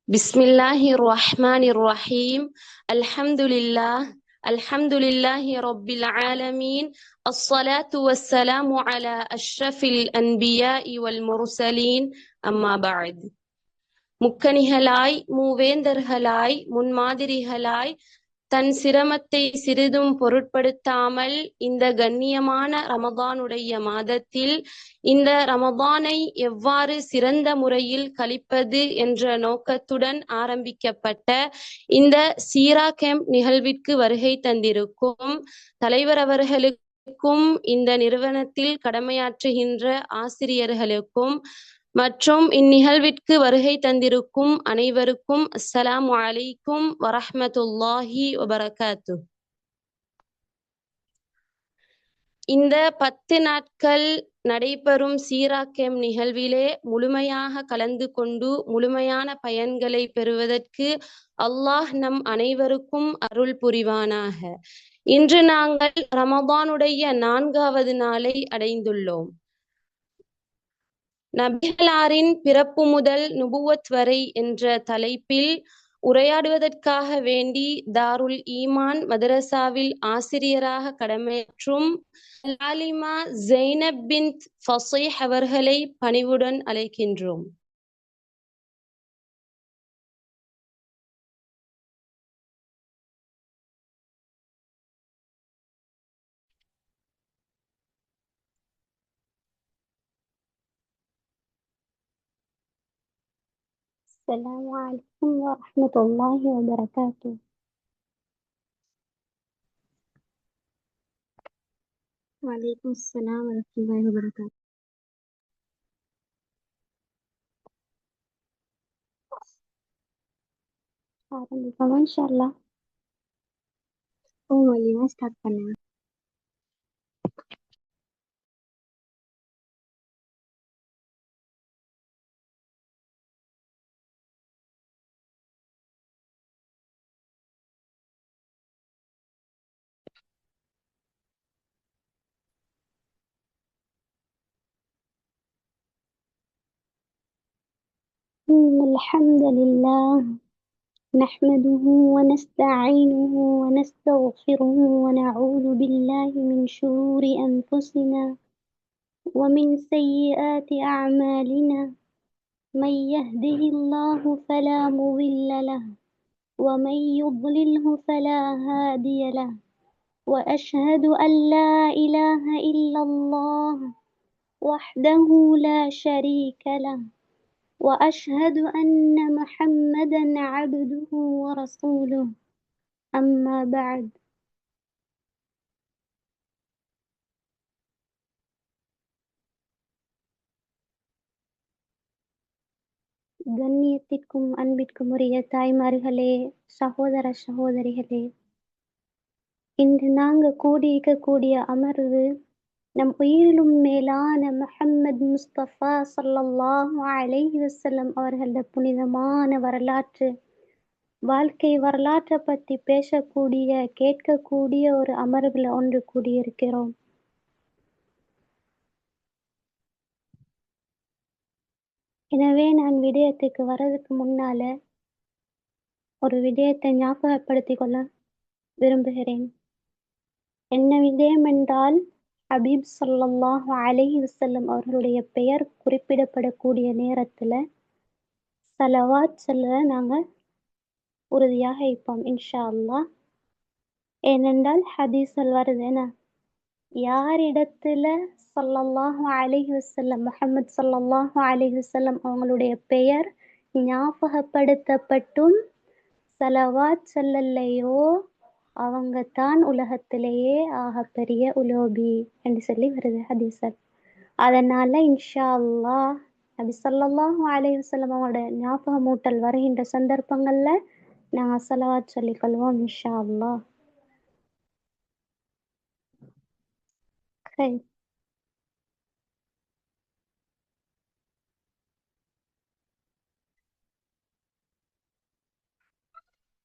بسم الله الرحمن الرحيم. الحمد لله الحمد لله رب العالمين. الصلاة والسلام على أشرف الأنبياء والمرسلين. أما بعد. முக்கணிகளாய் மூவேந்தர்களாய் முன்மாதிரிகளாய் தன் சிரமத்தை சிறிதும் பொருட்படுத்தாமல் இந்த கண்ணியமான ரமதானுடைய மாதத்தில் இந்த ரமதானை எவ்வாறு சிறந்த முறையில் கழிப்பது என்ற நோக்கத்துடன் ஆரம்பிக்கப்பட்ட இந்த சீரா கேம்ப் நிகழ்விற்கு வருகை தந்திருக்கும் தலைவர் அவர்களுக்கும் இந்த நிறுவனத்தில் கடமையாற்றுகின்ற ஆசிரியர்களுக்கும் மற்றும் இந்நிகழ்விற்கு வருகை தந்திருக்கும் அனைவருக்கும் அஸ்ஸலாமு அலைக்கும் வரஹ்மத்துல்லாஹி வபரகாத்து. இந்த 10 நாட்கள் நடைபெறும் சீரா கேம்ப் நிகழ்விலே முழுமையாக கலந்து கொண்டு முழுமையான பயன்களை பெறுவதற்கு அல்லாஹ் நம் அனைவருக்கும் அருள் புரிவானாக. இன்று நாங்கள் ரமதானுடைய 4வது நாளை அடைந்துள்ளோம். நபிகளாரின் பிறப்பு முதல் நுபுவத் வரை என்ற தலைப்பில் உரையாடுவதற்காக வேண்டி தாருல் ஈமான் மதரசாவில் ஆசிரியராக கடமையாற்றும் ஆலிமா ஜைனப் பின்த் ஃபஸீஹ் அவர்களை பணிவுடன் அழைக்கின்றோம். السلام عليكم ورحمة الله وبركاته. وعليكم السلام ورحمة الله وبركاته. ஆரம்பிக்கணும் இன்ஷா அல்லாஹ். மூலியமா ஸ்டார்ட் பண்ணுங்க. الحمد لله نحمده ونستعينه ونستغفره ونعوذ بالله من شرور أنفسنا ومن سيئات أعمالنا من يهده الله فلا مضل له ومن يضلله فلا هادي له وأشهد أن لا إله إلا الله وحده لا شريك له وأشهد أن محمدا عبده ورسوله أما بعد. கண்ணியத்திற்கும் அன்பிற்கும் உரிய தாய்மார்களே, சகோதர சகோதரிகளே, இன்று நாங்கள் கூடியிருக்கக்கூடிய அமர்வு நம் உயிரிலும் மேலான முஹம்மது முஸ்தபா ஸல்லல்லாஹு அலைஹி வஸல்லம் அவர்களது புனிதமான வாழ்க்கை வரலாற்றை பற்றி பேசக்கூடிய கேட்கக்கூடிய ஒரு அமர்வில் ஒன்று கூடியிருக்கிறோம். எனவே நான் விடயத்துக்கு வர்றதுக்கு முன்னால ஒரு விடயத்தை ஞாபகப்படுத்திக் கொள்ள விரும்புகிறேன். என்ன விடயம் என்றால், ஹபீப் ஸல்லல்லாஹு அலைஹி வஸல்லம் அவர்களுடைய பெயர் குறிப்பிடப்படக்கூடிய நேரத்தில் ஸலவாத் சொல்ல நாங்கள் உறுதியாக இருப்போம் இன்ஷா அல்லாஹ். ஏனென்றால் ஹதீஸில் வருது என்ன, யாரிடத்துல ஸல்லல்லாஹு அலைஹி வஸல்லம் முஹம்மது ஸல்லல்லாஹு அலைஹி வஸல்லம் அவங்களுடைய பெயர் ஞாபகப்படுத்தப்பட்டும் ஸலவாத் சொல்லலையோ அவங்க தான் உலகத்திலேயே ஆகப்பெரிய உலோபி என்று சொல்லி வருது ஹதீஸில். அதனால இன்ஷா அல்லாஹ் நபி ஸல்லல்லாஹு அலைஹி வஸல்லம் அவங்களோட ஞாபகமூட்டல் வருகின்ற சந்தர்ப்பங்கள்ல நாங்கள் ஸலவாத் சொல்லிக்கொள்வோம் இன்ஷா அல்லாஹ். சரி,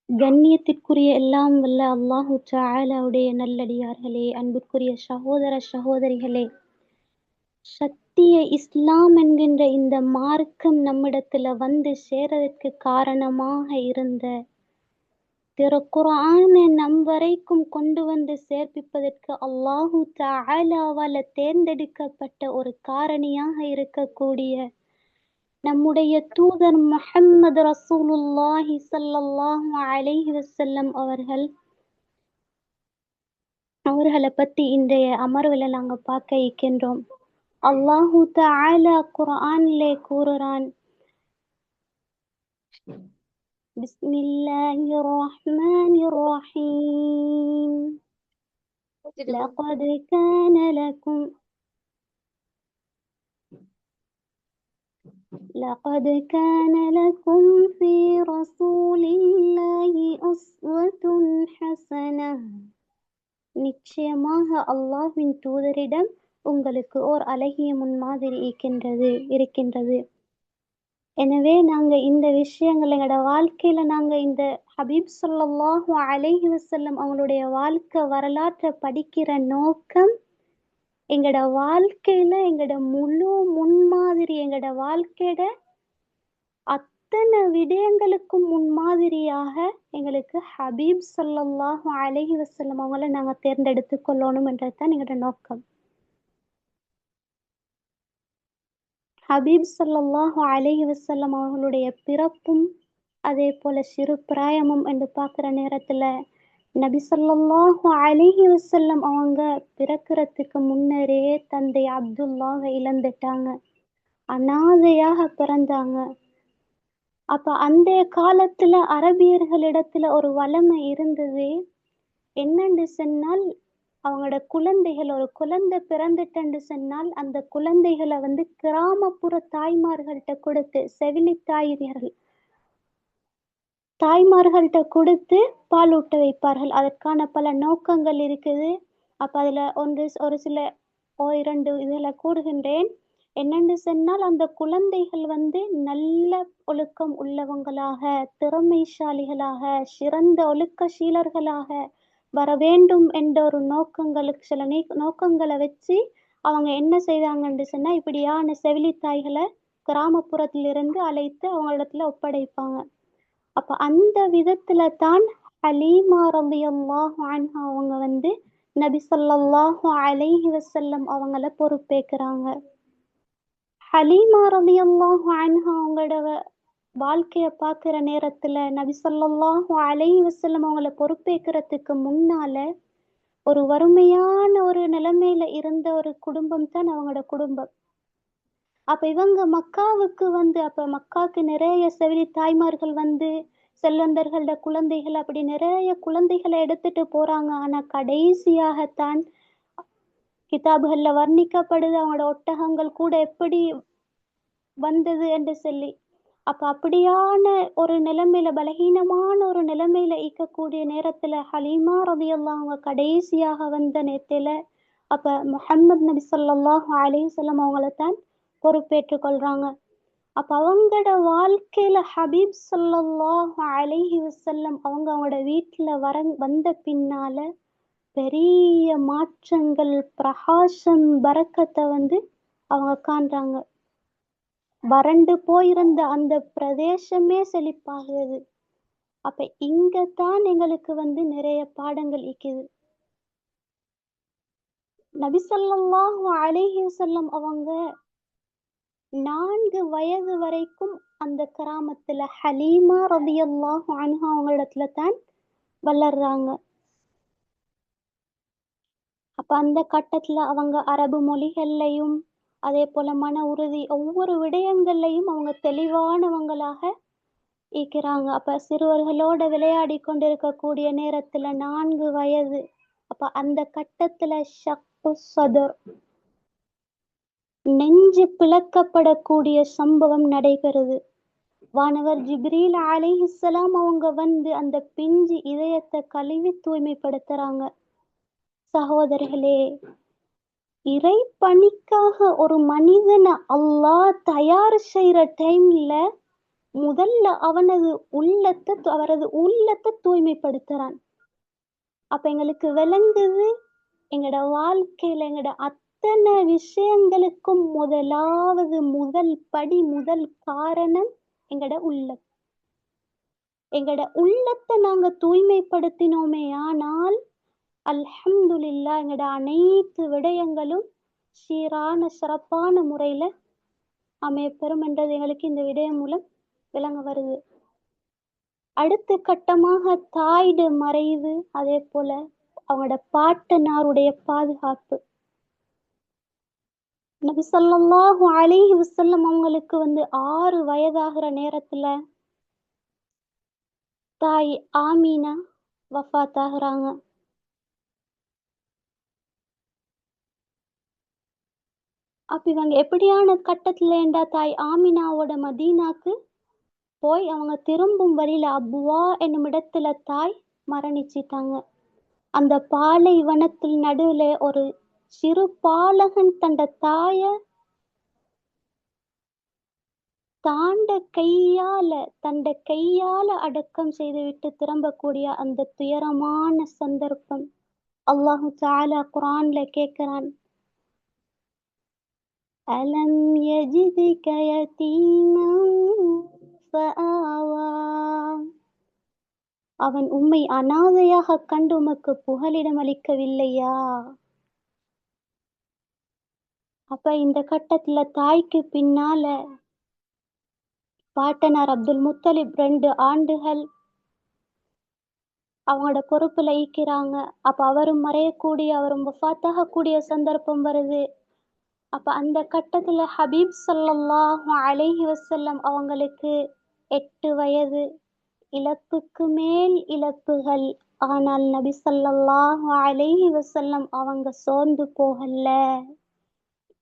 கண்ணியத்திற்குரிய எல்லாம் வல்ல அல்லாஹு தஆலாவுடைய நல்லடியார்களே, அன்பிற்குரிய சகோதர சகோதரிகளே, சத்திய இஸ்லாம் என்கின்ற இந்த மார்க்கம் நம்மிடத்துல வந்து சேரதற்கு காரணமாக இருந்த திருக்குர்ஆனை நம் வரைக்கும் கொண்டு வந்து சேர்ப்பிப்பதற்கு அல்லாஹு தஆலாவால தேர்ந்தெடுக்கப்பட்ட ஒரு காரணியாக இருக்கக்கூடிய நம்முடைய தூதர் முஹம்மது ரசூலுல்லாஹி ஸல்லல்லாஹு அலைஹி வஸல்லம் அவர்களை பத்தி இன்றைய அமர்வுல நாங்க பார்க்க இருக்கின்றோம். அல்லாஹு தஆலா குர்ஆனிலே கூறுறான், பிஸ்மில்லாஹிர் ரஹ்மானிர் ரஹீம், லகத் கான லக்கும் ஃபீ ரசூலில்லாஹி உஸ்வத்துன் ஹஸனஹ். நிச்சயமாக அல்லாஹ்வின் தூதரிடம் உங்களுக்கு ஓர் அழகிய முன்மாதிரி இருக்கின்றது. எனவே நாங்க இந்த விஷயங்கள் எங்களோட வாழ்க்கையில நாங்க இந்த ஹபீப் ஸல்லல்லாஹு அலைஹி வஸல்லம் அவங்களுடைய வாழ்க்கை வரலாற்றை படிக்கிற நோக்கம் எங்களோட வாழ்க்கையில எங்களோட முழு முன்மாதிரி, எங்களோட வாழ்க்கையோட அத்தனை விடயங்களுக்கும் முன்மாதிரியாக எங்களுக்கு ஹபீப் ஸல்லல்லாஹு அலைஹி வஸல்லம் அவங்கள நாங்க தேர்ந்தெடுத்து கொள்ளணும் என்றதுதான் எங்களோட நோக்கம். ஹபீப் ஸல்லல்லாஹு அலைஹி வஸல்லம் அவர்களுடைய பிறப்பும் அதே போல சிறு பிராயமும் என்று பார்க்குற நேரத்துல நபி ஸல்லல்லாஹு அலைஹி வஸல்லம் அவங்க பிறக்கிறதுக்கு முன்னரே தந்தை அப்துல்லாவை இழந்துட்டாங்க, அனாதையாக பிறந்தாங்க. அப்ப அந்த காலத்துல அரபியர்களிடத்துல ஒரு வளமை இருந்தது. என்னன்னு சொன்னால், அவங்களோட குழந்தைகள், ஒரு குழந்தை பிறந்துட்டன்னு சொன்னால் அந்த குழந்தைகளை கிராமப்புற தாய்மார்கள்ட்ட கொடுத்து, செவிலி தாய்மார்கள்ட்ட கொடுத்து பாலூட்ட வைப்பார்கள். அதற்கான பல நோக்கங்கள் இருக்குது. அப்ப அதுல ஒரு சில இரண்டு இதுல கூறுகின்றேன். என்னென்று சொன்னால், அந்த குழந்தைகள் நல்ல ஒழுக்கம் உள்ளவங்களாக, திறமைசாலிகளாக, சிறந்த ஒழுக்கசீலர்களாக வர வேண்டும் என்ற ஒரு சில நோக்கங்களை வச்சு அவங்க என்ன செய்தாங்கன்னு சொன்னா, இப்படியான செவிலி தாய்களை கிராமப்புறத்திலிருந்து அழைத்து அவங்களிடத்துல ஒப்படைப்பாங்க. அப்ப அந்த விதத்துல தான் ஹலீமா ரலியல்லாஹு அன்ஹா அவங்க நபி ஸல்லல்லாஹு அலைஹி வஸல்லம் அவங்கள பொறுப்பேற்கிறாங்க. ஹலீமா ரலியல்லாஹு அன்ஹா அவங்களோட வாழ்க்கைய பார்க்கிற நேரத்துல நபி ஸல்லல்லாஹு அலைஹி வஸல்லம் அவங்கள பொறுப்பேற்கிறதுக்கு முன்னால ஒரு வறுமையான ஒரு நிலைமையில இருந்த ஒரு குடும்பம் தான் அவங்களோட குடும்பம். அப்ப இவங்க மக்காவுக்கு அப்ப மக்காவுக்கு நிறைய செவிலி தாய்மார்கள் செல்வந்தர்களோட குழந்தைகள் அப்படி நிறைய குழந்தைகளை எடுத்துட்டு போறாங்க. ஆனா கடைசியாகத்தான் கிதாபுகள்ல வர்ணிக்கப்படுது அவங்களோட ஒட்டகங்கள் கூட எப்படி வந்தது என்று சொல்லி. அப்ப அப்படியான ஒரு நிலைமையில, பலகீனமான ஒரு நிலைமையில இருக்கக்கூடிய நேரத்துல ஹலீமா ரலியல்லாஹு அவங்க கடைசியாக வந்த நேரத்துல அப்ப முஹம்மது நபி ஸல்லல்லாஹு அலைஹி வஸல்லம் அவங்களைத்தான் பொறுப்பேற்றுக் கொள்றாங்க. அப்ப அவங்களோட வாழ்க்கையில ஹபீப் ஸல்லல்லாஹு அலைஹி வஸல்லம் அவங்களோட வீட்டுல வந்த பின்னால பெரிய மாற்றங்கள், பிரகாசம், பரக்கத்தை அவங்க காண்றாங்க. வறண்டு போயிருந்த அந்த பிரதேசமே செழிப்பாகுது. அப்ப இங்கதான் எங்களுக்கு நிறைய பாடங்கள் இருக்குது. நபி ஸல்லல்லாஹு அலைஹி வஸல்லம் அவங்க 4 வயது வரைக்கும் அந்த கிராமத்துல ஹலீமா ரலியல்லாஹு அன்ஹா அவங்களிடத்துல தான் வளர்றாங்க. அப்ப அந்த கட்டத்துல அவங்க அரபு மொழிகள்லையும் அதே போல மன உறுதி ஒவ்வொரு விடயங்கள்லையும் அவங்க தெளிவானவங்களாக இருக்கிறாங்க. அப்ப சிறுவர்களோட விளையாடி கொண்டிருக்கக்கூடிய நேரத்துல 4 வயது. அப்ப அந்த கட்டத்துல ஷக்கு சதுர், நெஞ்சு பிளக்கப்படக்கூடிய சம்பவம் நடைபெறுது. வானவர் ஜிப்ரீல் அலைஹிஸ்ஸலாம் அவங்க அந்த பிஞ்சு இதயத்தை கழுவி தூய்மைப்படுத்துறாங்க. சகோதரர்களே, இறை பணிக்காக ஒரு மனிதனை அல்லாஹ் தயார் செய்யற டைம்ல முதல்ல அவரது உள்ளத்தை தூய்மைப்படுத்துறான். அப்ப எங்களுக்கு விளங்குது, எங்களோட வாழ்க்கையில எங்களோட அத்தனை விஷயங்களுக்கும் முதல் படி முதல் காரணம் எங்கட உள்ளம். எங்கட உள்ளத்தை நாங்க தூய்மைப்படுத்தினோமே ஆனால் அல்ஹம்துலில்லாஹ் எங்கட அனைத்து விடயங்களும் சீரான சிறப்பான முறையில அமையப்பெறும் என்றது எங்களுக்கு இந்த விடயம் மூலம் விளங்க வருது. அடுத்த கட்டமாக தாயிட மறைவு, அதே போல அவங்களோட பாட்டனாருடைய பாதுகாப்பு. நபி ஸல்லல்லாஹு அலைஹி வஸல்லம் அவங்களுக்கு 6 வயதாகிற நேரத்துல தாய் ஆமீனா வஃபாத் ஆகுறாங்க. அப்ப இவங்க எப்படியான கட்டத்துல தாய் ஆமினாவோட மதீனாக்கு போய் அவங்க திரும்பும் வழியில அபுவா என்னும் இடத்துல தாய் மரணிச்சிட்டாங்க. அந்த பாலைவனத்தில் நடுவுல ஒரு சிறு பாலகன் தண்ட தாய தண்ட கையால அடக்கம் செய்துவிட்டு திரும்பக்கூடிய அந்த துயரமான சந்தர்ப்பம் அல்லாஹு தஆலா குர்ஆன்ல கேட்கிறான், அலம் யஜிதுக யதீமன் ஃபஆவா. அவன் உம்மை அனாதையாக கண்டு உமக்கு புகலிடம் அளிக்கவில்லையா? அப்ப இந்த கட்டத்துல தாய்க்கு பின்னால பாட்டனார் அப்துல் முத்தலிப் 2 ஆண்டுகள் அவங்களோட பொறுப்புல ஈக்கிறாங்க. அப்ப அவரும் மறையக்கூடிய, அவரும் வஃபாத்தாக கூடிய சந்தர்ப்பம் வருது. அப்ப அந்த கட்டத்துல ஹபீப் ஸல்லல்லாஹு அலைஹி வஸல்லம் அவங்களுக்கு 8 வயது, இழப்புக்கு மேல் இழப்புகள். ஆனால் நபி ஸல்லல்லாஹு அலைஹி வஸல்லம் அவங்க சோர்ந்து போகல.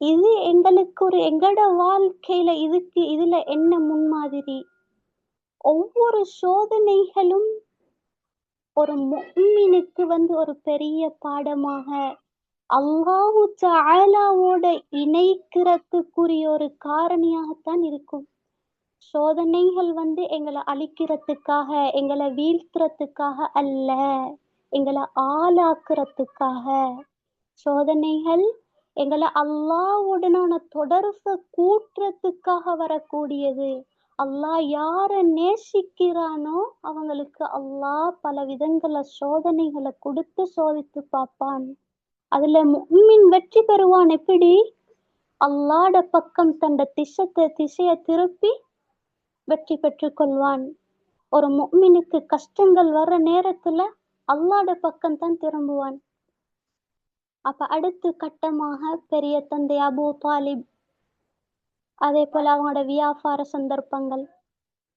இது எங்களுக்கு எங்கட வாழ்க்கையில இதுல என்ன முன்மாதிரி? ஒவ்வொரு சோதனைகளும் ஒரு முஃமினுக்கு ஒரு பெரிய பாடமாக, அல்லாஹு தஆலாவோட இணைக்கிறதுக்குரிய ஒரு காரணியாகத்தான் இருக்கும். சோதனைகள் எங்களை அழிக்கிறதுக்காக, எங்களை வீழ்த்துறதுக்காக அல்ல, எங்களை ஆளாக்குறதுக்காக. சோதனைகள் எங்களை அல்லாஹ்வுடனான தொடர்பை கூட்டுறதுக்காக வரக்கூடியது. அல்லாஹ் யார நேசிக்கிறானோ அவங்களுக்கு அல்லாஹ் பல விதங்கள சோதனைகளை கொடுத்து சோதித்து பார்ப்பான். அதுல முஃமின் வெற்றி பெறுவான். எப்படி? அல்லாஹ்ட பக்கம் தண்ட திசையை திருப்பி வெற்றி பெற்றுக் கொள்வான். ஒரு முஃமினுக்கு கஷ்டங்கள் வர்ற நேரத்துல அல்லாஹ்ட பக்கம் தான் திரும்புவான். அப்ப அடுத்த கட்டமாக பெரிய தந்தை அபூ தாலிப், அதே போல அவங்களோட வியாபார சந்தர்ப்பங்கள்.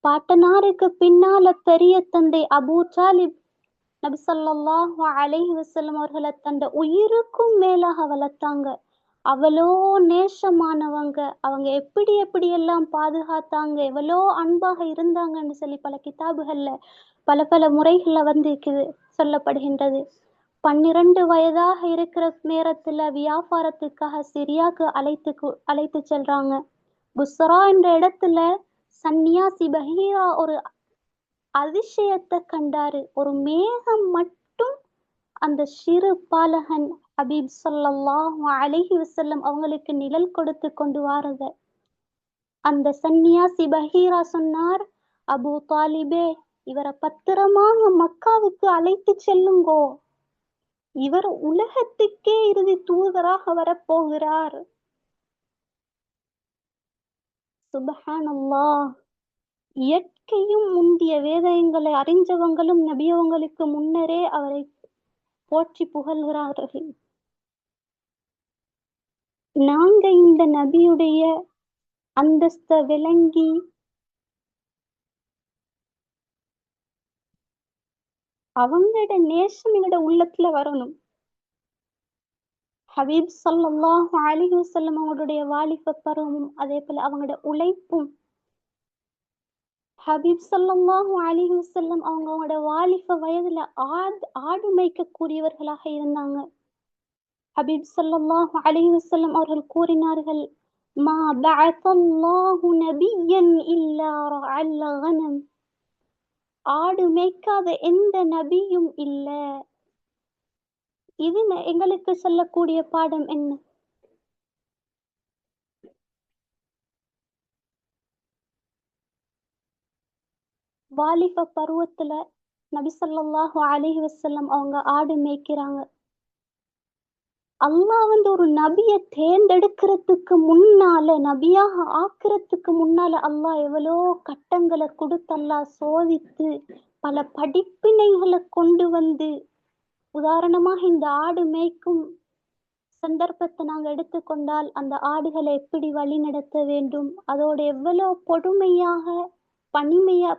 பாட்டனாருக்கு பின்னால பெரிய தந்தை அபூ தாலிப் நபி ஸல்லல்லாஹு அலைஹி வஸல்லம் அவர்களை தந்த உயிருக்கும் மேலாக வளர்த்தாங்க. அவ்வளோ நேசமானவங்க. அவங்க எப்படி எல்லாம் பாதுகாத்தாங்க, எவ்வளோ அன்பாக இருந்தாங்கன்னு சொல்லி பல கிதாபுகள்ல பல முறைகள்ல இருக்குது சொல்லப்படுகின்றது. 12 வயதாக இருக்கிற நேரத்துல வியாபாரத்துக்காக சிரியாக்கு அழைத்து செல்றாங்க. புஸ்ரா என்ற இடத்துல சன்னியாசி பஹீரா ஒரு அதிசயத்தை கண்டாரு. ஒரு மேகம் மட்டும் அந்த சிறு பாலகன் ஹபீப் ஸல்லல்லாஹு அலைஹி வஸல்லம் அவங்களுக்கு நிழல் கொடுத்து கொண்டு வாரத அந்த சன்னியாசி பஹீரா சொன்னார், அபூ தாலிபே, இவரை பத்திரமாக மக்காவுக்கு அழைத்து செல்லுங்கோ, இவர் உலகத்துக்கே இறுதி தூதராக வரப்போகிறார். சுப்ஹானல்லாஹ். இயற்கையும் முந்திய வேதங்களை அறிஞ்சவங்களும் நபியவங்களுக்கு முன்னரே அவரை போற்றி புகழ்கிறார்கள். நாங்க இந்த நபியுடைய அந்தஸ்த விளங்கி அவங்களோட நேசம் எங்களோட உள்ளத்துல வரணும். ஹபீப் ஸல்லல்லாஹு அலைஹி வஸல்லம் அவங்களுடைய வாலிப பருவமும் அதே போல அவங்களோட உழைப்பும். ஹபீப் ஸல்லல்லாஹு அலைஹி வஸல்லம் அவங்களோட வாலிப வயதுல ஆடு மேய்க்கக்கூடியவர்களாக இருந்தாங்க. ஹபீப் ஸல்லல்லாஹு அலைஹி வஸல்லம் அவர்கள் கூறினார்கள், மா பஅஸல்லாஹு நபிய்யன் இல்லா ரஅல் கனம். ஆடு மேய்க்காத எந்த நபியும் இல்ல. இது எங்களுக்கு சொல்லக்கூடிய பாடம் என்ன? வாலிப பருவத்துல நபி ஸல்லல்லாஹு அலைஹி வஸல்லம் அவங்க ஆடு மேய்க்கிறாங்க. அல்லாஹ் வந்து ஒரு நபியை தேர்ந்தெடுக்கிறதுக்கு முன்னால, நபியாக ஆக்குறதுக்கு முன்னால அல்லாஹ் எவ்வளோ கட்டங்களை கொடுத்து அல்லாஹ் சோதித்து பல படிப்பினைகளை கொண்டு வந்து, உதாரணமாக இந்த ஆடு மேய்க்கும் சந்தர்ப்பத்தை நாங்க எடுத்துக்கொண்டால், அந்த ஆடுகளை எப்படி வழி நடத்த வேண்டும், அதோட எவ்வளோ பொறுமையாக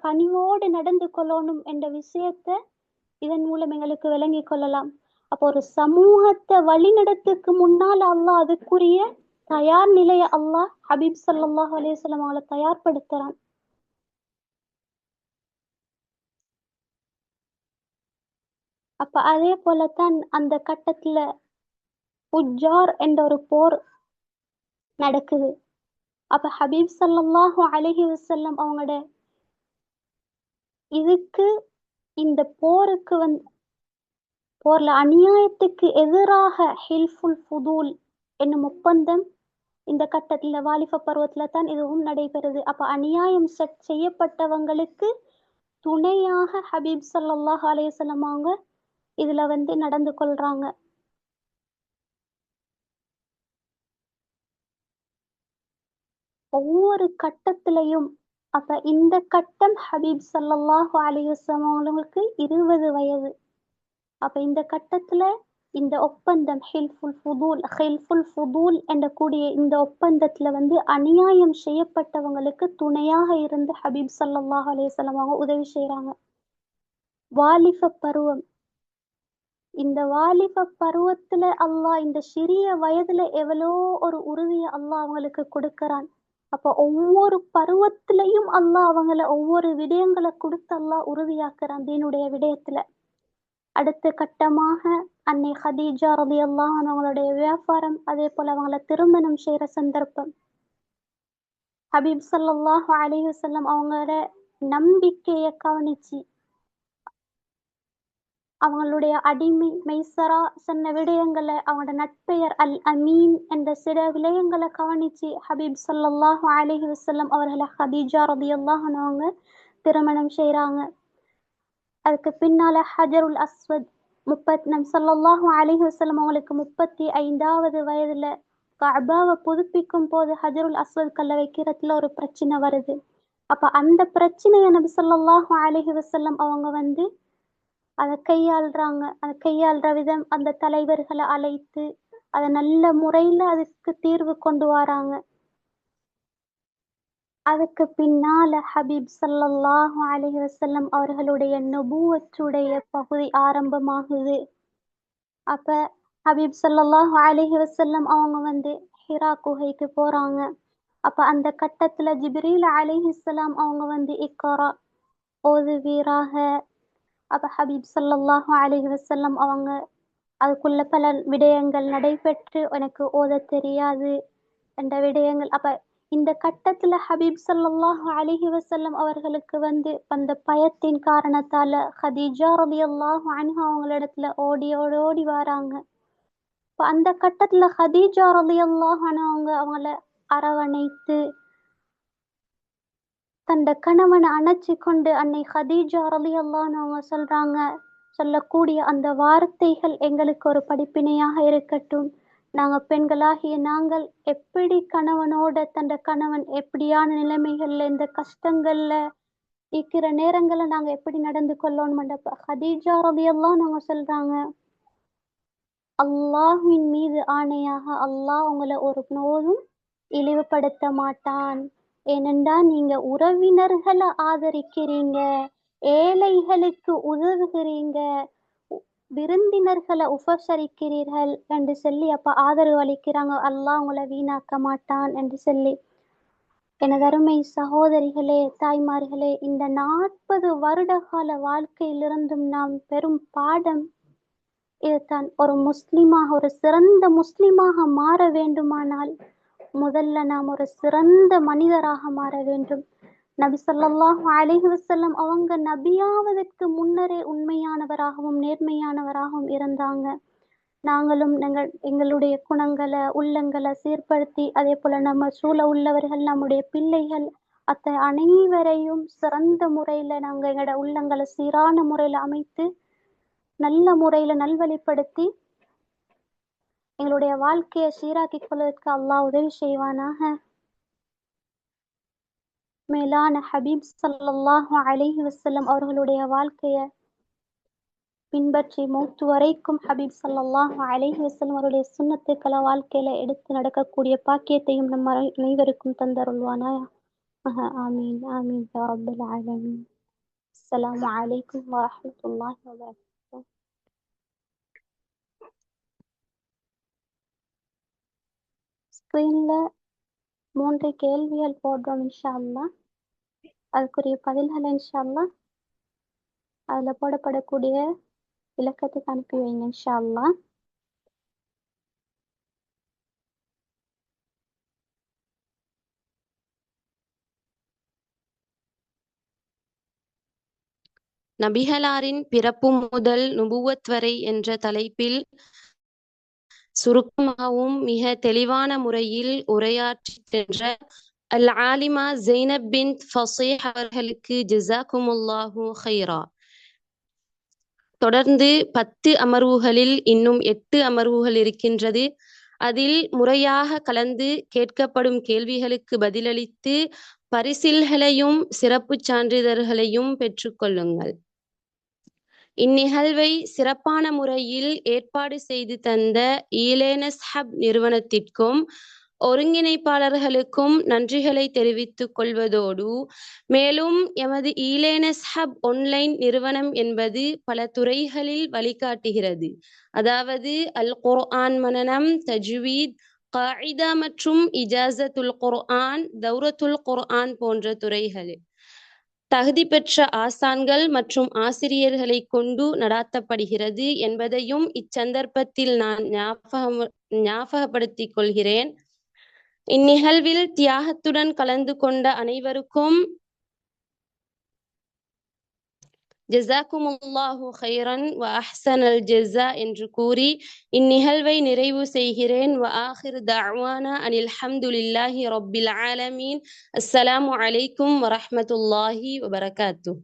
பணிவோடு நடந்து கொள்ளணும் என்ற விஷயத்தை இதன் மூலம் எங்களுக்கு விளங்கிக் கொள்ளலாம். அப்போ ஒரு சமூகத்தை வழிநடத்துக்கு முன்னால் அல்லாஹ் அதுக்குரிய தயார் நிலையை அல்லாஹ் ஹபீப் ஸல்லல்லாஹு அலைஹி வஸல்லம் அவங்களை தயார்படுத்துறான். அப்ப அதே போலத்தான் அந்த கட்டத்துல உஜ்ஜார் என்ற ஒரு போர் நடக்குது. அப்ப ஹபீப் ஸல்லல்லாஹு அலைஹி வஸல்லம் அவங்களோட இதுக்கு இந்த போருக்கு போர்ல அநியாயத்துக்கு எதிராக ஹில்ஃபுல் ஃபுதூல் என்னும் ஒப்பந்தம் இந்த கட்டத்துல வாலிப பருவத்துல தான் இதுவும் நடைபெறுது. அப்ப அநியாயம் செய்யப்பட்டவங்களுக்கு துணையாக ஹபீப் ஸல்லல்லாஹு அலைஹி வஸல்லம் அவங்க இதுல நடந்து கொள்றாங்க. ஒவ்வொரு கட்டத்திலையும் அப்ப இந்த கட்டம் ஹபீப் ஸல்லல்லாஹு அலைஹி வஸல்லம் அவங்களுக்கு 20 வயது. அப்ப இந்த கட்டத்துல இந்த ஒப்பந்தம் ஹில்ஃபுல் ஃபுதூல் என்ற கூடிய இந்த ஒப்பந்தத்துல அநியாயம் செய்யப்பட்டவங்களுக்கு துணையாக இருந்து ஹபீப் ஸல்லல்லாஹு அலைஹி வஸல்லம் அவங்க உதவி செய்யறாங்க. வாலிப பருவம், இந்த வாலிப பருவத்துல அல்லாஹ் இந்த சிறிய வயதுல எவ்வளோ ஒரு உறுதியை அல்லாஹ் அவங்களுக்கு கொடுக்கறான். அப்ப ஒவ்வொரு பருவத்திலையும் அல்லாஹ் அவங்கள ஒவ்வொரு விடயங்களை கொடுத்து அல்லாஹ் உறுதியாக்குறான் தீனுடைய விடயத்துல. அடுத்த கட்டமாக அன்னை ஹதீஜா ரலியல்லாஹு அன்ஹா அவங்களுடைய வியாபாரம், அதே போல அவங்கள திருமணம் செய்யற சந்தர்ப்பம். ஹபீப் ஸல்லல்லாஹு அலைஹி வஸல்லம் அவங்களோட நம்பிக்கையை கவனிச்சு, அவங்களுடைய அடிமை மைசரா சொன்ன விடயங்களை, அவங்களோட நட்பெயர் அல் அமீன் என்ற சில விடயங்களை கவனிச்சு ஹபீப் ஸல்லல்லாஹு அலைஹி வஸல்லம் அவர்களை ஹதீஜா ரலியல்லாஹு அன்ஹா அவங்க திருமணம் செய்யறாங்க. அதுக்கு பின்னால ஹஜருல் அஸ்வத் நபி ஸல்லல்லாஹு அலைஹி வஸல்லம் அவங்களுக்கு 35வது வயதுல கஅபாவை புதுப்பிக்கும் போது ஹஜருல் அஸ்வத் கல்ல வைக்கிறதுல ஒரு பிரச்சனை வருது. அப்ப அந்த பிரச்சனையை நபி ஸல்லல்லாஹு அலைஹி வஸல்லம் அவங்க அதை கையாள்றாங்க. அதை கையாள்ற விதம், அந்த தலைவர்களை அழைத்து அதை நல்ல முறையில அதுக்கு தீர்வு கொண்டு வராங்க. அதுக்கு பின்னால ஹபீப் ஸல்லல்லாஹு அலைஹி வஸல்லம் அவர்களுடைய நுபுவத்துடைய பகுதி ஆரம்பமாகுது. அப்ப ஹபீப் ஸல்லல்லாஹு அலைஹி வஸல்லம் அவங்க ஹிரா குகைக்கு போறாங்க. அப்ப அந்த கட்டத்துல ஜிப்ரீல் அலைஹிஸ்ஸலாம் அவங்க இக்ரா ஓதுவீராக. அப்ப ஹபீப் ஸல்லல்லாஹு அலைஹி வஸல்லம் அவங்க அதுக்குள்ள பல விடயங்கள் நடைபெற்று, எனக்கு ஓத தெரியாது என்ற விடயங்கள். அப்ப இந்த கட்டத்துல ஹபீப் ஸல்லல்லாஹு அலைஹி வஸல்லம் அவர்களுக்கு அந்த பயத்தின் காரணத்தால ஹதீஜா ரலியல்லாஹு அன்ஹா அவங்களிடத்துல ஓடி வராங்க. இப்ப அந்த கட்டத்துல ஹதீஜா ரலியல்லாஹு அன்ஹா அவங்கள அரவணைத்து தந்த கணவனை அணைச்சி கொண்டு அன்னை ஹதீஜா ரலியல்லாஹு அன்ஹா அவங்க சொல்லக்கூடிய அந்த வார்த்தைகள் எங்களுக்கு ஒரு படிப்பினையாக இருக்கட்டும். நாங்க பெண்களாகிய நாங்கள் எப்படி கணவனோட தந்த கணவன் எப்படியான நிலைமைகள்ல, இந்த கஷ்டங்கள்ல இருக்கிற நேரங்கள்ல நாங்க எப்படி நடந்து கொள்ளணும். ஹதீஜா ரலியல்லாஹு அன்ஹா அவங்க சொல்றாங்க, அல்லாஹ்வின் மீது ஆணையாக அல்லாஹ் உங்களை ஒரு போதும் இழிவுபடுத்த மாட்டான். ஏனென்றா நீங்க உறவினர்களை ஆதரிக்கிறீங்க, ஏழைகளுக்கு உதவுகிறீங்க, விருந்தினர்களை உபசரிக்கிறீர்கள் என்று சொல்லி அப்ப ஆதரவு அளிக்கிறாங்க. அல்லாஹ் உங்களை வீணாக்க மாட்டான் என்று சொல்லி. எனது அருமை சகோதரிகளே, தாய்மார்களே, இந்த 40 வருட கால வாழ்க்கையிலிருந்தும் நாம் பெரும் பாடம் இதுதான். ஒரு முஸ்லிமாக, ஒரு சிறந்த முஸ்லிமாக மாற வேண்டுமானால் முதல்ல நாம் ஒரு சிறந்த மனிதராக மாற வேண்டும். நபி ஸல்லல்லாஹு அலைஹி வஸல்லம் அவங்க நபியாவதற்கு முன்னரே உண்மையானவராகவும் நேர்மையானவராகவும் இருந்தாங்க. நாங்களும் எங்களுடைய குணங்களை உள்ளங்களை சீர்படுத்தி, அதே போல நம்ம சூழ உள்ளவர்கள், நம்முடைய பிள்ளைகள் அனைவரையும் சிறந்த முறையில நாங்க எங்களோட உள்ளங்களை சீரான முறையில அமைத்து நல்ல முறையில நல்வழிப்படுத்தி எங்களுடைய வாழ்க்கையை சீராக்கிக் கொள்வதற்கு அல்லாஹ் உதவி செய்வானாக. மேலான ஹபீப் ஸல்லல்லாஹு அலைஹி வஸல்லம் அவர்களுடைய வாழ்க்கையை பின்பற்றி மௌத்து வரைக்கும் ஹபீப் ஸல்லல்லாஹு அலைஹி வஸல்லம் அவருடைய சுன்னத்துக்களை வாழ்க்கையில எடுத்து நடக்கக்கூடிய பாக்கியத்தையும் நம்ம அனைவருக்கும் தந்தருள்வானாக. ஆமீன் ஆமீன் யா ரப்பல் ஆலமீன். அஸ்ஸலாமு அலைக்கும் வரஹ்மத்துல்லாஹி வபரகாத்துஹு. ஸ்கிரீன்ல 3 கேள்விகள் போடுறோம் இன்ஷா அல்லாஹ். அதுக்குரிய பதில்களை இன்ஷா அல்லாஹ் அதுல போடப்படக்கூடிய இலக்கத்துக்கு அனுப்பி வைங்க இன்ஷா அல்லாஹ். நபிகளாரின் பிறப்பு முதல் நுபுவத் வரை என்ற தலைப்பில் சுருக்கமாகவும் மிக தெளிவான முறையில் உரையாற்றி சென்ற அல் ஆலிமா ஜெய்னப் பின்த் ஃபஸீஹ் அவர்களுக்கு ஜஸாக்குமுல்லாஹு ஹைரா. தொடர்ந்து 10 அமர்வுகளில் இன்னும் 8 அமர்வுகள் இருக்கின்றது. அதில் முறையாக கலந்து கேட்கப்படும் கேள்விகளுக்கு பதிலளித்து பரிசில்களையும் சிறப்பு சான்றிதழ்களையும் பெற்றுக்கொள்ளுங்கள். இந்நிகழ்வை சிறப்பான முறையில் ஏற்பாடு செய்து தந்த ஈலேனஸ் ஹப் நிறுவனத்திற்கும் ஒருங்கிணைப்பாளர்களுக்கும் நன்றிகளை தெரிவித்துக் கொள்வதோடு, மேலும் எமது ஈலேனஸ் ஹப் ஒன்லைன் நிறுவனம் என்பது பல துறைகளில் வழிகாட்டுகிறது. அதாவது அல் குர்ஆன் மனனம், தஜ்வீத், காயிதா மற்றும் இஜாசத்துல் குர்ஆன், தௌரத்துல் குர்ஆன் போன்ற துறைகளில் தகுதி பெற்ற ஆசான்கள் மற்றும் ஆசிரியர்களை கொண்டு நடாத்தப்படுகிறது என்பதையும் இச்சந்தர்ப்பத்தில் நான் ஞாபகப்படுத்திக் கொள்கிறேன். இந்நிகழ்வில் தியாகத்துடன் கலந்து கொண்ட அனைவருக்கும் ஜஸாக்குமுல்லாஹு ஹைரன் வ அஹ்ஸனல் ஜஸா என்று கூறி இந்நிகழ்வை நிறைவு செய்கிறேன். வ ஆகிர் தஅவானா அனில் ஹம்துலில்லாஹி ரப்பில் ஆலமீன். அஸ்ஸலாமு அலைக்கும் வ ரஹ்மத்துல்லாஹி வ பரகாத்துஹு.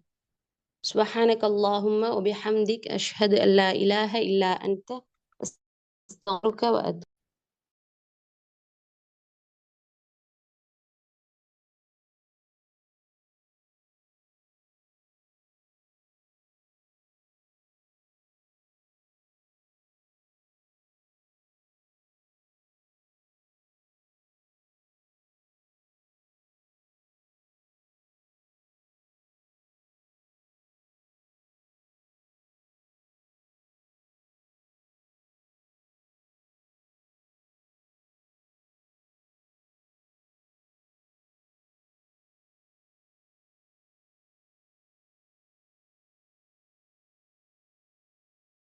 சுப்ஹானக அல்லாஹும்ம வ பிஹம்திக் அஷ்ஹது அல்லா இலாஹ இல்லா அன்த அஸ்தக்ஃபிருக வ அத்தூபு